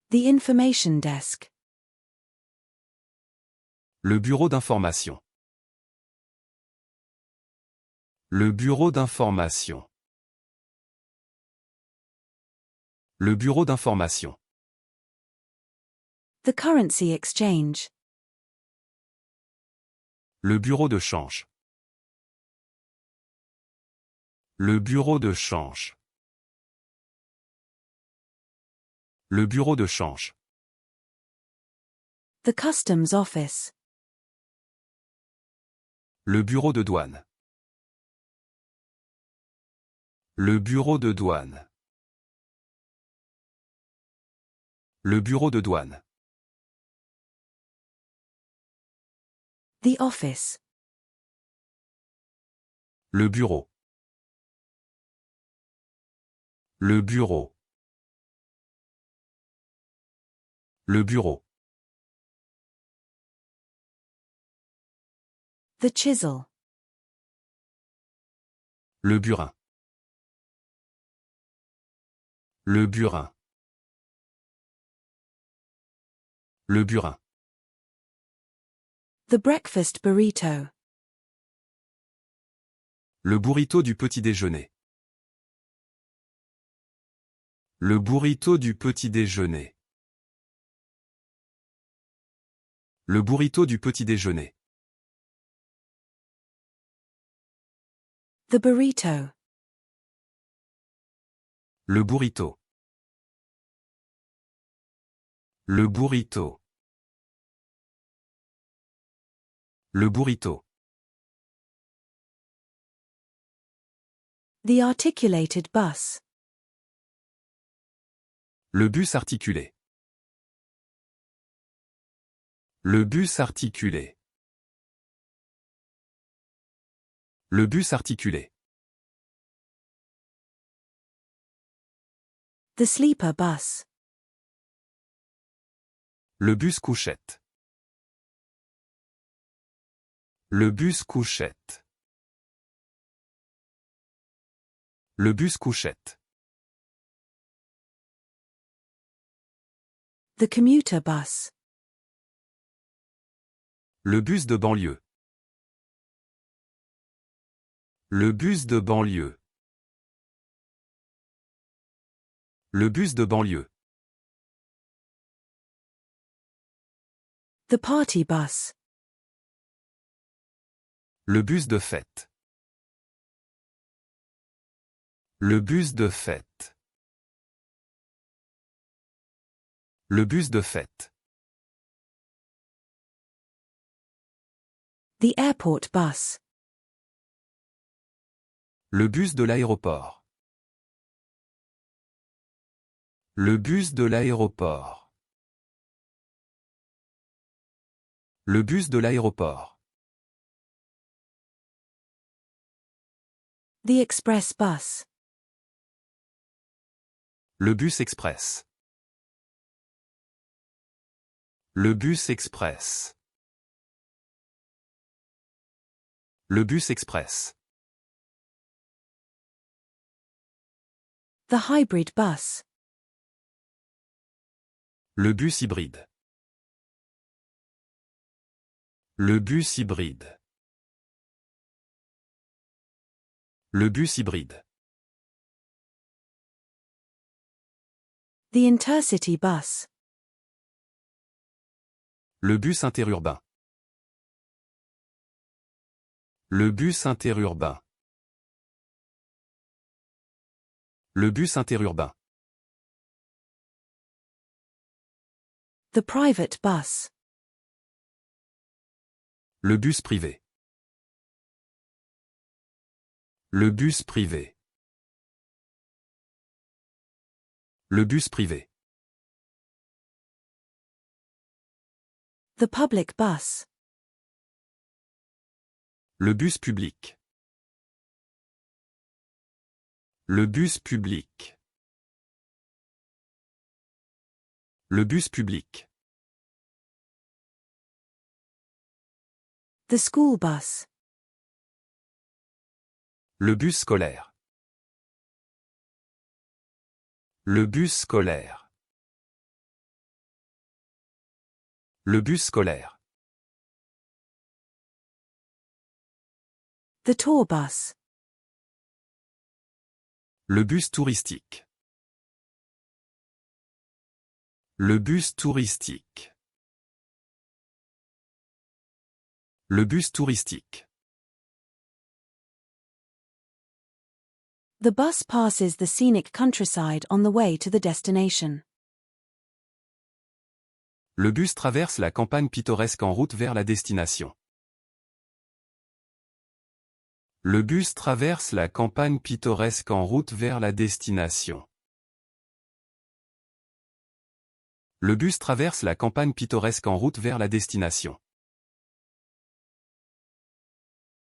The information desk. Le bureau d'information. Le bureau d'information. Le bureau d'information. The currency exchange. Le bureau de change. Le bureau de change. Le bureau de change. The customs office. Le bureau de douane. Le bureau de douane. Le bureau de douane. The office. Le bureau. Le bureau. Le bureau. The chisel. Le burin. Le burin. Le burin. The breakfast burrito. Le burrito du petit déjeuner. Le burrito du petit déjeuner. Le burrito du petit déjeuner. The burrito. Le burrito. Le burrito. Le burrito. The articulated bus. Le bus articulé. Le bus articulé. Le bus articulé. The sleeper bus. Le bus couchette. Le bus couchette. Le bus couchette. The commuter bus. Le bus de banlieue. Le bus de banlieue. Le bus de banlieue. The party bus. Le bus de fête. Le bus de fête. Le bus de fête. The airport bus. Le bus de l'aéroport. Le bus de l'aéroport. Le bus de l'aéroport. The express bus. Le bus express. Le bus express. Le bus express. The hybrid bus. Le bus hybride. Le bus hybride. Le bus hybride. The intercity bus. Le bus interurbain. Le bus interurbain. Le bus interurbain. The private bus. Le bus privé. Le bus privé. Le bus privé. The public bus. Le bus public. Le bus public. Le bus public. The school bus. Le bus scolaire. Le bus scolaire. Le bus scolaire. The tour bus. Le bus touristique. Le bus touristique. Le bus touristique. The bus passes the scenic countryside on the way to the destination. Le bus traverse la campagne pittoresque en route vers la destination. Le bus traverse la campagne pittoresque en route vers la destination. Le bus traverse la campagne pittoresque en route vers la destination.